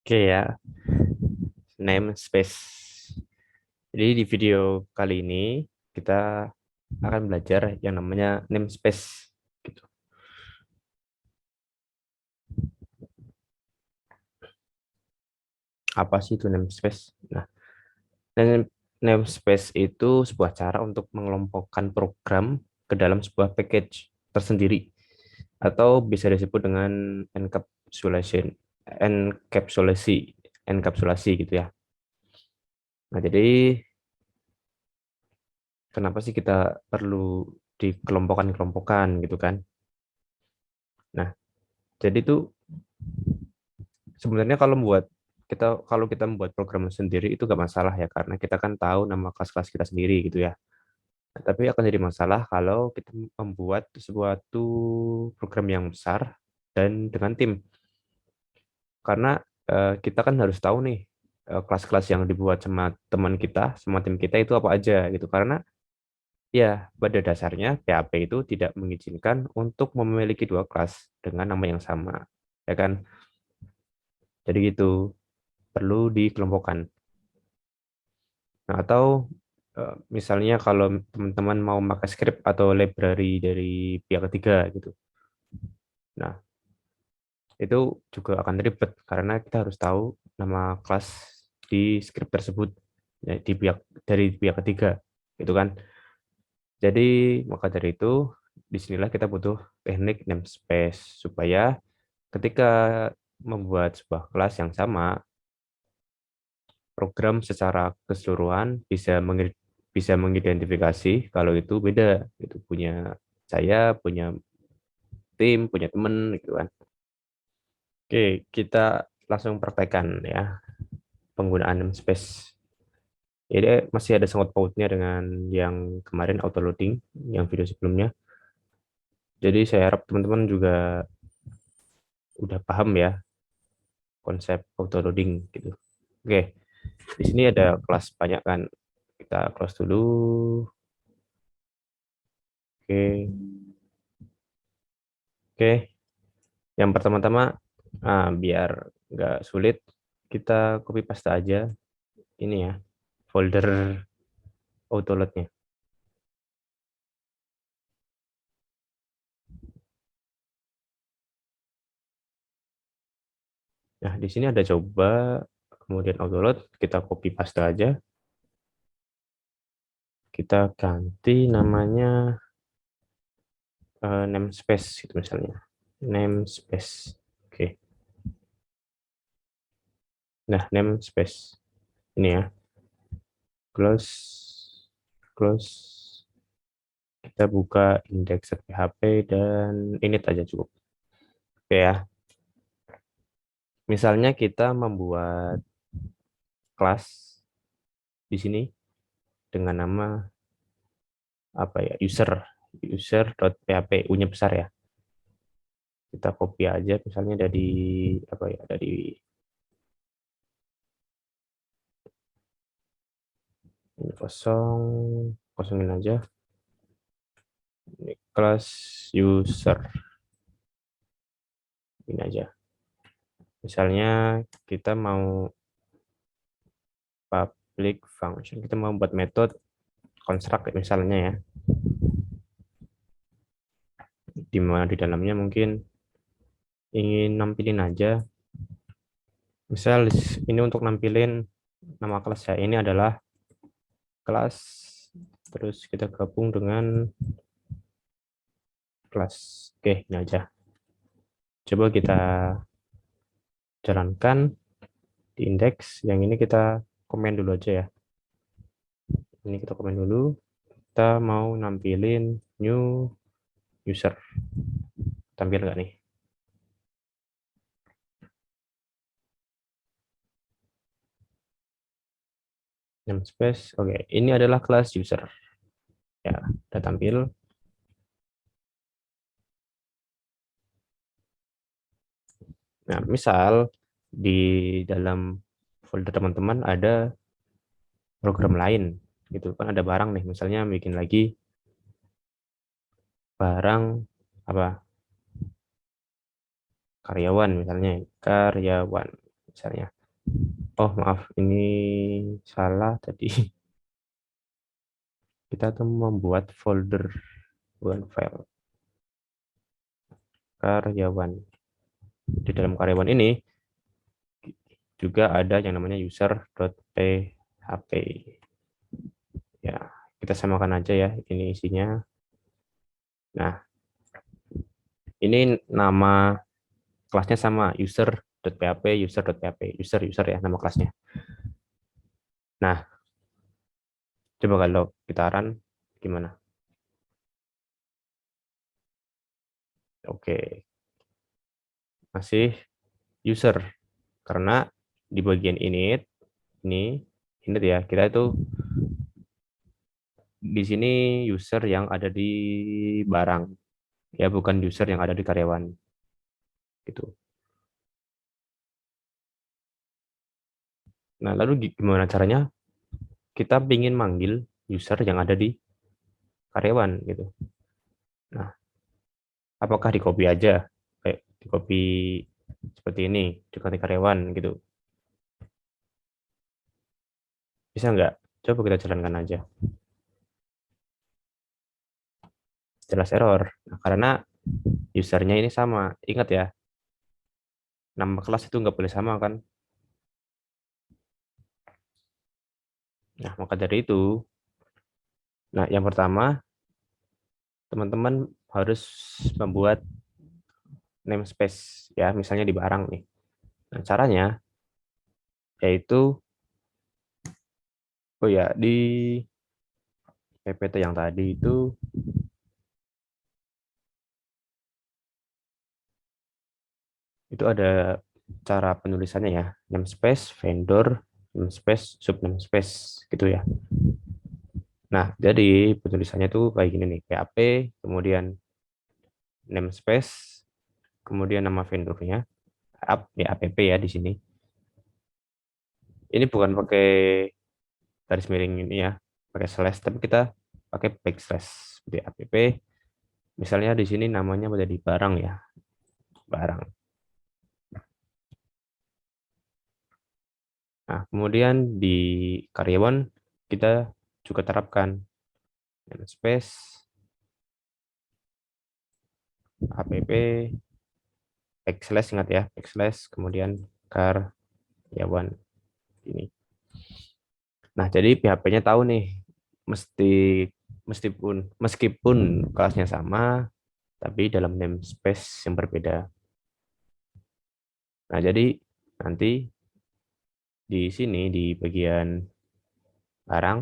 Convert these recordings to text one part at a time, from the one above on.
Oke ya, namespace. Jadi di video kali ini kita akan belajar yang namanya namespace gitu. Apa sih itu namespace? Nah, namespace itu sebuah cara untuk mengelompokkan program ke dalam sebuah package tersendiri atau bisa disebut dengan encapsulation, encapsulasi, enkapsulasi gitu ya. Nah, jadi kenapa sih kita perlu dikelompokkan-kelompokkan gitu kan? Nah, jadi tuh sebenarnya kalau kita membuat program sendiri itu gak masalah ya karena kita kan tahu nama kelas-kelas kita sendiri gitu ya. Nah, tapi akan jadi masalah kalau kita membuat suatu program yang besar dan dengan tim. Karena kita kan harus tahu nih kelas-kelas yang dibuat sama teman kita, sama tim kita itu apa aja gitu. Karena ya pada dasarnya PHP itu tidak mengizinkan untuk memiliki dua kelas dengan nama yang sama. Ya kan? Jadi gitu, perlu dikelompokkan. Nah, atau misalnya kalau teman-teman mau pakai script atau library dari pihak ketiga gitu. Nah, itu juga akan ribet karena kita harus tahu nama kelas di script tersebut ya, dari pihak ketiga gitu kan. Jadi maka dari itu disinilah kita butuh teknik namespace supaya ketika membuat sebuah kelas yang sama, program secara keseluruhan bisa mengidentifikasi kalau itu beda, itu punya saya, punya tim, punya temen gitu kan. Oke, kita langsung praktekkan ya penggunaan namespace. Jadi masih ada sangkut pautnya dengan yang kemarin auto loading, yang video sebelumnya. Jadi saya harap teman-teman juga udah paham ya konsep auto loading gitu. Oke, di sini ada kelas banyak kan. Kita close dulu. Oke, oke. Yang pertama-tama, biar nggak sulit, kita copy paste aja ini ya, folder autoload-nya. Nah, di sini ada coba, kemudian autoload, kita copy paste aja. Kita ganti namanya namespace gitu misalnya. Namespace. Oke. Nah, namespace. Ini ya. Close. Close. Kita buka index.php dan init aja cukup. Oke ya. Misalnya kita membuat kelas di sini dengan nama apa ya, user.php, u-nya besar ya. Kita copy aja misalnya dari apa ya, dari ini kosong, kosongin aja. Ini kelas user ini aja. Misalnya kita mau public function, kita mau buat metode construct misalnya ya, di mana di dalamnya mungkin ingin nampilin aja. Misal ini untuk nampilin nama kelas ya, ini adalah kelas, terus kita gabung dengan kelas. Oke, ini aja. Coba kita jalankan di indeks. Yang ini kita komen dulu aja ya. Ini kita komen dulu. Kita mau nampilin new user. Tampil nggak nih? Namespace. Oke, ini adalah kelas user. Ya, udah tampil. Nah, misal di dalam folder teman-teman ada program lain gitu kan, ada barang nih, misalnya bikin lagi barang apa, karyawan misalnya, karyawan. misalnya. Oh maaf, ini salah tadi. Kita tuh membuat folder, bukan file, karyawan. Di dalam karyawan ini juga ada yang namanya user.php. Ya, kita samakan aja ya, ini isinya. Nah, ini nama kelasnya sama, user.php, user.php, user ya nama kelasnya. Nah, coba kalau kita run gimana? Oke, masih user karena di bagian ini ya, kita itu di sini user yang ada di barang ya, bukan user yang ada di karyawan gitu. Nah, lalu gimana caranya kita ingin manggil user yang ada di karyawan gitu. Nah, apakah di copy aja kayak di copy seperti ini di karyawan gitu, bisa nggak? Coba kita jalankan aja. Jelas error. Nah, karena usernya ini sama, ingat ya, nama kelas itu nggak boleh sama kan. Nah, maka dari itu, nah yang pertama teman-teman harus membuat namespace ya, misalnya di barang nih. Nah, caranya yaitu, oh ya, di PPT yang tadi itu ada cara penulisannya ya, namespace, vendor, namespace, sub namespace gitu ya. Nah, jadi penulisannya tuh kayak gini nih, PHP, kemudian namespace, kemudian nama vendornya, app ya di sini. Ini bukan pakai garis miring ini ya, pakai slash, tapi kita pakai backslash seperti app. Misalnya di sini namanya menjadi barang ya, barang. Nah, kemudian di karyawan kita juga terapkan namespace, app, backslash, ingat ya, backslash, kemudian karyawan ini. Nah, jadi PHP-nya tahu nih, mesti meskipun kelasnya sama, tapi dalam namespace yang berbeda. Nah, jadi nanti di sini di bagian barang,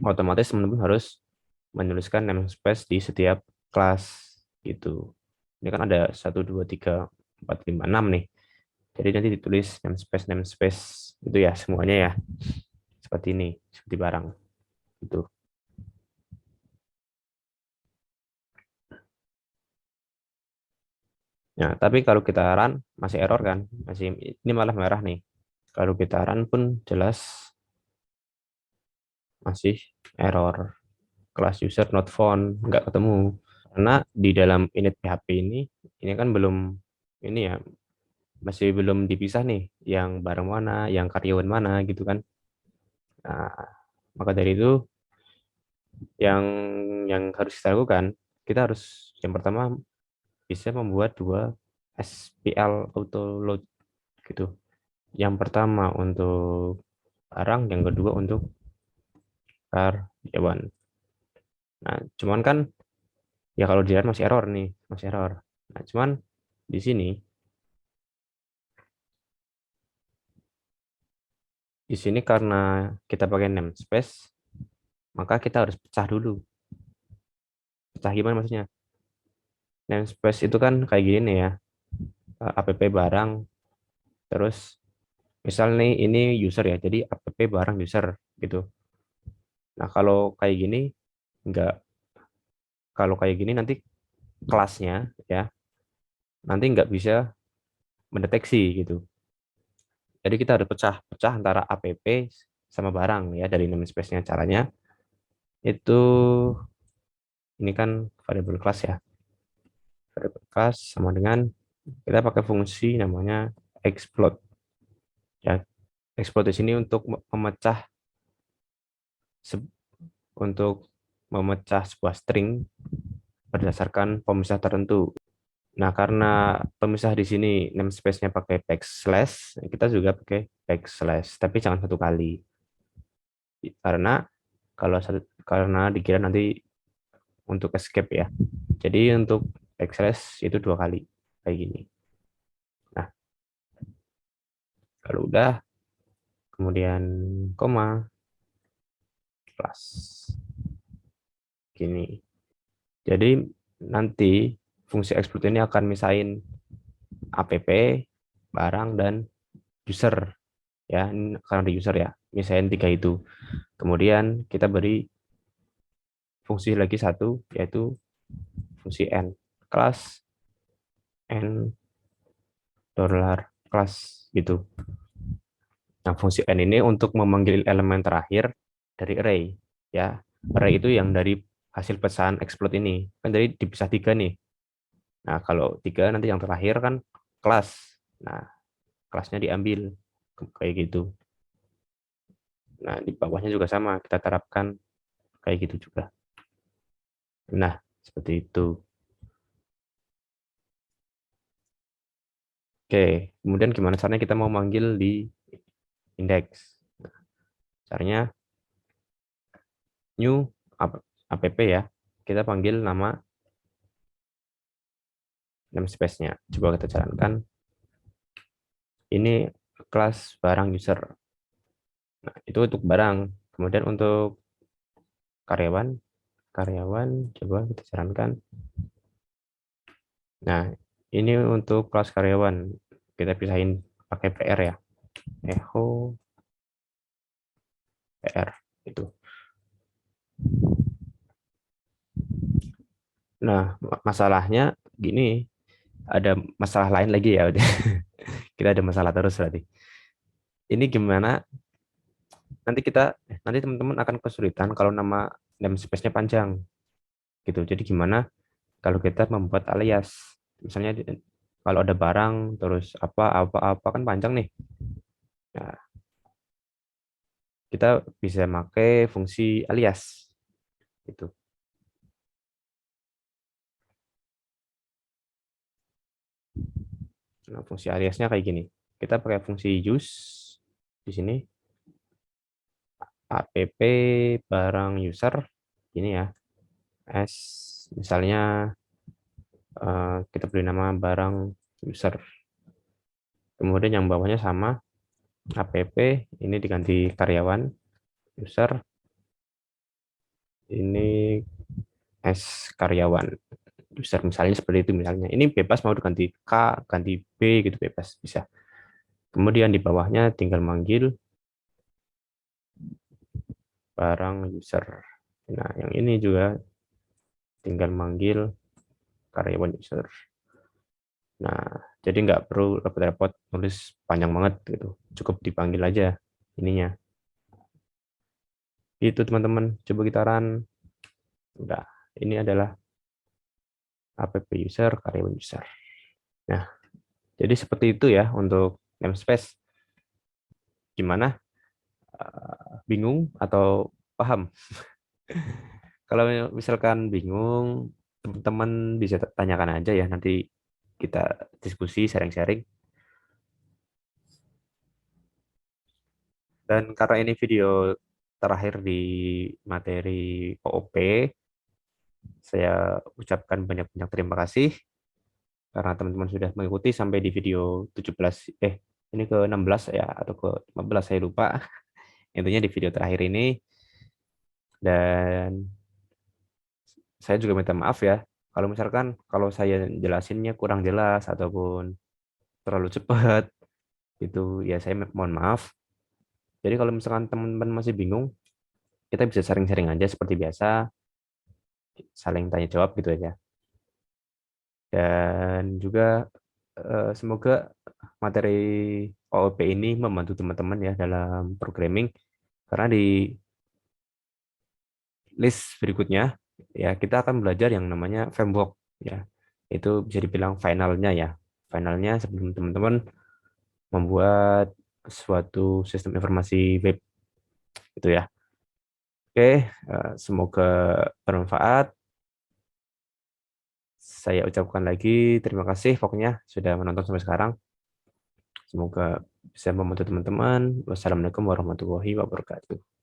otomatis teman-teman harus menuliskan namespace di setiap kelas gitu. Ini kan ada 1, 2, 3, 4, 5, 6 nih. Jadi nanti ditulis namespace itu ya semuanya ya. Seperti ini, seperti barang gitu. Nah, tapi kalau kita run masih error kan? Masih ini malah merah nih. Kalau kita run pun jelas masih error. Kelas user not found, nggak ketemu. Karena di dalam init PHP ini kan belum ini ya, masih belum dipisah nih, yang barang mana, yang karyawan mana gitu kan. Nah, maka dari itu yang harus kita lakukan, kita harus yang pertama bisa membuat dua SPL auto load gitu. Yang pertama untuk barang, yang kedua untuk karyawan. Nah, cuman kan ya kalau dilihat masih error nih, masih error. Nah, cuman di sini karena kita pakai namespace, maka kita harus pecah dulu. Pecah gimana maksudnya? Namespace itu kan kayak gini nih ya, app barang, terus misal nih ini user ya, jadi app barang user gitu. Nah, kayak gini enggak, kalau kayak gini nanti kelasnya ya, nanti nggak bisa mendeteksi gitu. Jadi kita harus pecah antara app sama barang ya dari namespace-nya. Caranya itu, ini kan variable class ya. Variable class sama dengan kita pakai fungsi namanya explode. Ya, exploit di sini untuk memecah untuk memecah sebuah string berdasarkan pemisah tertentu. Nah, karena pemisah di sini namespace-nya pakai backslash, kita juga pakai backslash, tapi jangan satu kali. Karena karena dikira nanti untuk escape ya. Jadi untuk backslash itu 2 kali kayak gini. Nah, kalau udah kemudian koma plus gini. Jadi nanti fungsi exploit ini akan misahin app, barang dan user ya. Ini karena di user ya, misahin 3 itu. Kemudian kita beri fungsi lagi satu, yaitu fungsi n, kelas n dollar kelas gitu. Nah, fungsi n ini untuk memanggil elemen terakhir dari array ya. Array itu yang dari hasil pecahan exploit ini. Kan jadi dipisah 3 nih. Nah, kalau 3 nanti yang terakhir kan kelas. Nah, kelasnya diambil kayak gitu. Nah, di bawahnya juga sama, kita terapkan kayak gitu juga. Nah, seperti itu. Oke, kemudian gimana caranya kita mau manggil di index? Caranya new app ya. Kita panggil nama namespace-nya. Coba kita jalankan. Ini kelas barang user. Nah, itu untuk barang. Kemudian untuk karyawan, coba kita jalankan. Nah, ini untuk kelas karyawan. Kita pisahin pakai PR ya. Echo PR itu. Nah, masalahnya gini, ada masalah lain lagi ya. Kita ada masalah terus berarti. Ini gimana? Nanti teman-teman akan kesulitan kalau nama namespace-nya panjang gitu. Jadi gimana kalau kita membuat alias? Misalnya kalau ada barang terus apa kan panjang nih. Nah, kita bisa pakai fungsi alias gitu. Nah, fungsi aliasnya kayak gini. Kita pakai fungsi use di sini app barang user ini ya. S misalnya kita beri nama barang user. Kemudian yang bawahnya sama app ini diganti karyawan user ini S karyawan user misalnya seperti itu misalnya. Ini bebas mau diganti K, ganti B gitu bebas bisa. Kemudian di bawahnya tinggal manggil barang user. Nah, yang ini juga tinggal manggil karyawan user. Nah, jadi nggak perlu repot-repot nulis panjang banget gitu. Cukup dipanggil aja ininya. Itu teman-teman, coba kita run. Udah, ini adalah app user, karyawan user. Nah, jadi seperti itu ya untuk namespace. Gimana? Bingung atau paham? Kalau misalkan bingung, teman-teman bisa tanyakan aja ya, nanti kita diskusi, sharing-sharing. Dan karena ini video terakhir di materi OOP, saya ucapkan banyak-banyak terima kasih karena teman-teman sudah mengikuti sampai di video 17, ini ke 16 ya, atau ke 15 saya lupa. Intinya di video terakhir ini, dan saya juga minta maaf ya, kalau misalkan kalau saya jelasinnya kurang jelas ataupun terlalu cepat, itu ya saya mohon maaf. Jadi kalau misalkan teman-teman masih bingung, kita bisa sharing-sharing aja seperti biasa, saling tanya jawab gitu aja. Dan juga semoga materi OOP ini membantu teman-teman ya dalam programming, karena di list berikutnya ya kita akan belajar yang namanya framework ya. Itu bisa dibilang finalnya ya. Finalnya sebelum teman-teman membuat suatu sistem informasi web, gitu ya. Oke, semoga bermanfaat. Saya ucapkan lagi terima kasih pokoknya sudah menonton sampai sekarang. Semoga bisa membantu teman-teman. Wassalamualaikum warahmatullahi wabarakatuh.